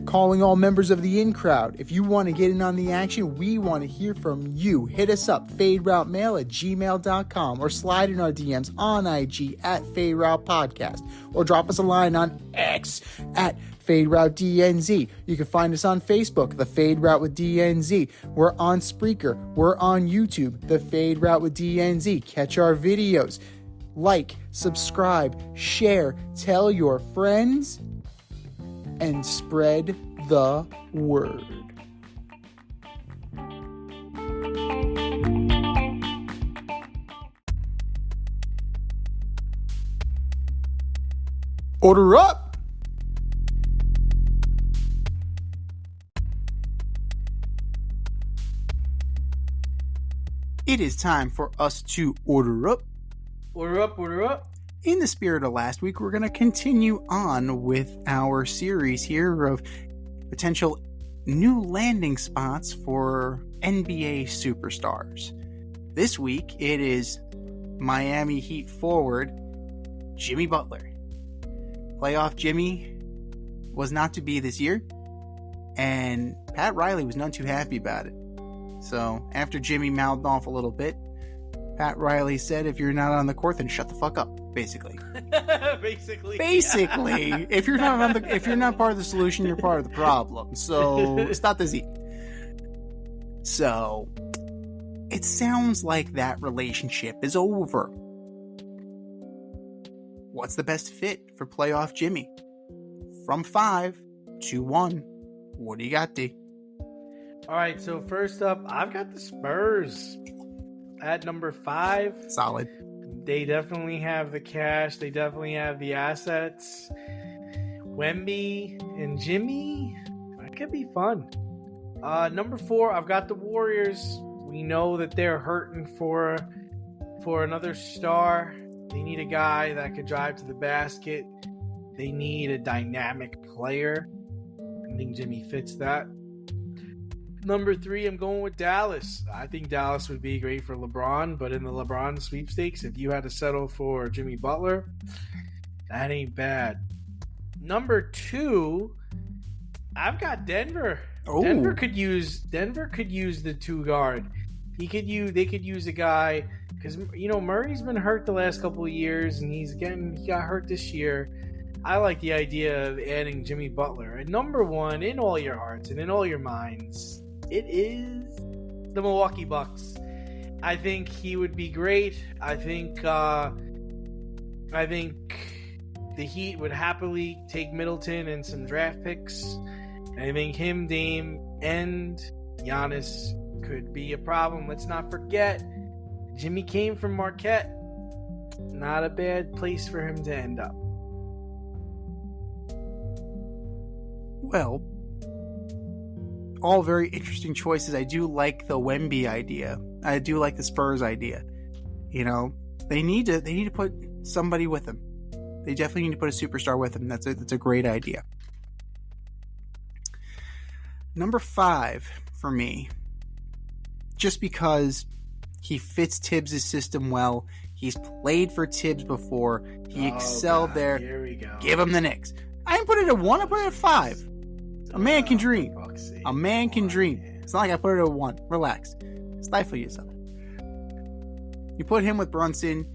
calling all members of the in crowd. If you want to get in on the action, we want to hear from you. Hit us up, faderoutemail@gmail.com, or slide in our DMs on IG at FadeRoutePodcast, or drop us a line on X at FadeRouteDNZ. You can find us on Facebook, The Fade Route with DNZ. We're on Spreaker. We're on YouTube, The Fade Route with DNZ. Catch our videos. Like, subscribe, share, tell your friends, and spread the word. Order up! It is time for us to order up. Order up, order up. In the spirit of last week, we're going to continue on with our series here of potential new landing spots for NBA superstars. This week, it is Miami Heat forward Jimmy Butler. Playoff Jimmy was not to be this year, and Pat Riley was none too happy about it. So, after Jimmy mouthed off a little bit, Pat Riley said, if you're not on the court, then shut the fuck up, basically. Basically. If you're not part of the solution, you're part of the problem. So, stop the Z. So, it sounds like that relationship is over. What's the best fit for playoff Jimmy? From 5 to 1. What do you got, D? All right, so first up, I've got the Spurs at number 5. Solid. They definitely have the cash. They definitely have the assets. Wemby and Jimmy, that could be fun. Number 4, I've got the Warriors. We know that they're hurting for another star. They need a guy that could drive to the basket. They need a dynamic player. I think Jimmy fits that. Number 3, I'm going with Dallas. I think Dallas would be great for LeBron, but in the LeBron sweepstakes, if you had to settle for Jimmy Butler, that ain't bad. Number 2, I've got Denver. Oh. Denver could use the 2 guard. They could use a guy, because Murray's been hurt the last couple of years, and he got hurt this year. I like the idea of adding Jimmy Butler. And number 1, in all your hearts and in all your minds, it is the Milwaukee Bucks. I think he would be great. I think the Heat would happily take Middleton and some draft picks. And I think him, Dame, and Giannis could be a problem. Let's not forget, Jimmy came from Marquette. Not a bad place for him to end up. Well, all very interesting choices. I do like the Wemby idea. I do like the Spurs idea. They need to put somebody with them. They definitely need to put a superstar with them. That's a great idea. Number 5 for me, just because he fits Tibbs' system well. He's played for Tibbs before. He excelled there. Here we go. Give him the Knicks. I didn't put it at 1. I put it at 5. A man can dream. A man can dream. It's not like I put it at 1. Relax. Stifle yourself. You put him with Brunson.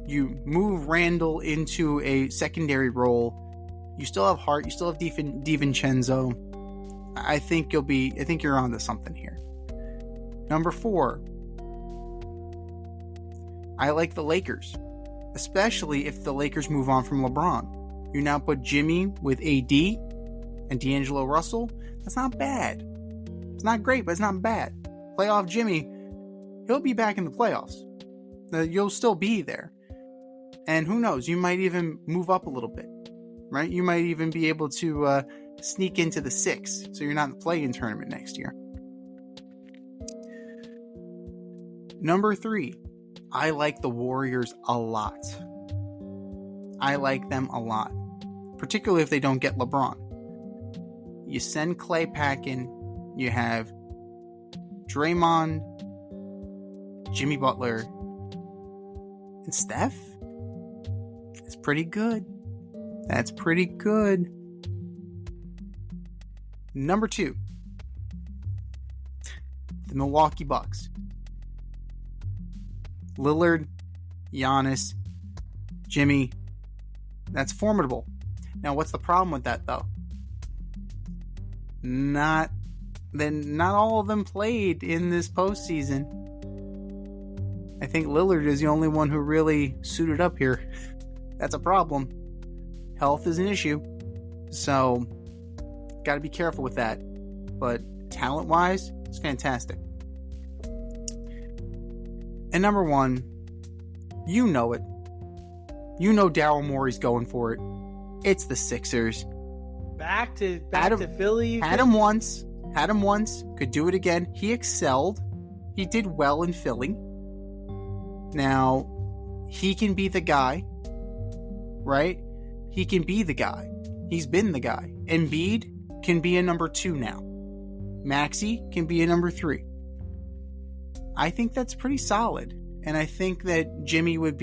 You move Randall into a secondary role. You still have Hart. You still have DiVincenzo. I think you're onto something here. Number 4. I like the Lakers, especially if the Lakers move on from LeBron. You now put Jimmy with AD and D'Angelo Russell. That's not bad. It's not great, but it's not bad. Playoff Jimmy, he'll be back in the playoffs. You'll still be there. And who knows, you might even move up a little bit, right? You might even be able to sneak into the 6, so you're not in the play-in tournament next year. Number 3, I like the Warriors a lot. I like them a lot, particularly if they don't get LeBron. You send Clay packing, you have Draymond, Jimmy Butler, and Steph. That's pretty good. Number 2, the Milwaukee Bucks. Lillard, Giannis, Jimmy. That's formidable. Now, what's the problem with that, though? Not all of them played in this postseason. I think Lillard is the only one who really suited up here. That's a problem. Health is an issue. So, got to be careful with that. But talent-wise, it's fantastic. And number 1, you know it. You know Daryl Morey's going for it. It's the Sixers. Back to Philly. Had him once. Could do it again. He excelled. He did well in Philly. Now, he can be the guy. Right? He can be the guy. He's been the guy. Embiid can be a number 2 now. Maxey can be a number 3. I think that's pretty solid. And I think that Jimmy would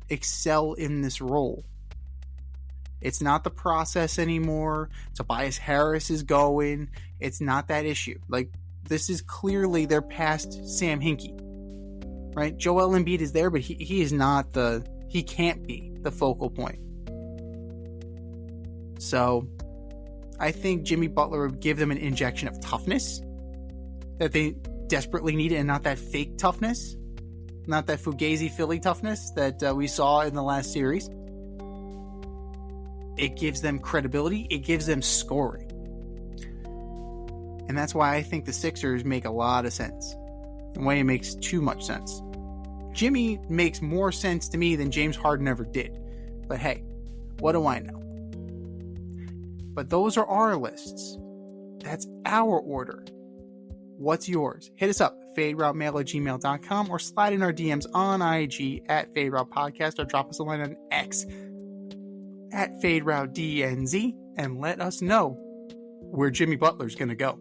excel in this role. It's not the process anymore. Tobias Harris is going. It's not that issue. Like, this is clearly they're past Sam Hinkie. Right? Joel Embiid is there, but he is not he can't be the focal point. So, I think Jimmy Butler would give them an injection of toughness that they desperately needed, and not that fake toughness. Not that Fugazi Philly toughness that we saw in the last series. It gives them credibility. It gives them scoring. And that's why I think the Sixers make a lot of sense. And why it makes too much sense. Jimmy makes more sense to me than James Harden ever did. But hey, what do I know? But those are our lists. That's our order. What's yours? Hit us up, faderoutemail@gmail.com, or slide in our DMs on IG at FadeRoutePodcast, or drop us a line on X at FadeRouteDNZ, and let us know where Jimmy Butler's going to go.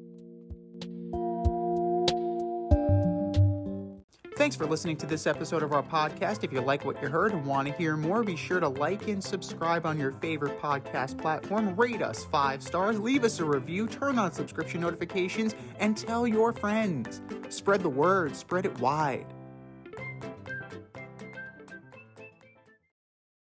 Thanks for listening to this episode of our podcast. If you like what you heard and want to hear more, be sure to like and subscribe on your favorite podcast platform. Rate us 5 stars, leave us a review, turn on subscription notifications, and tell your friends. Spread the word, spread it wide.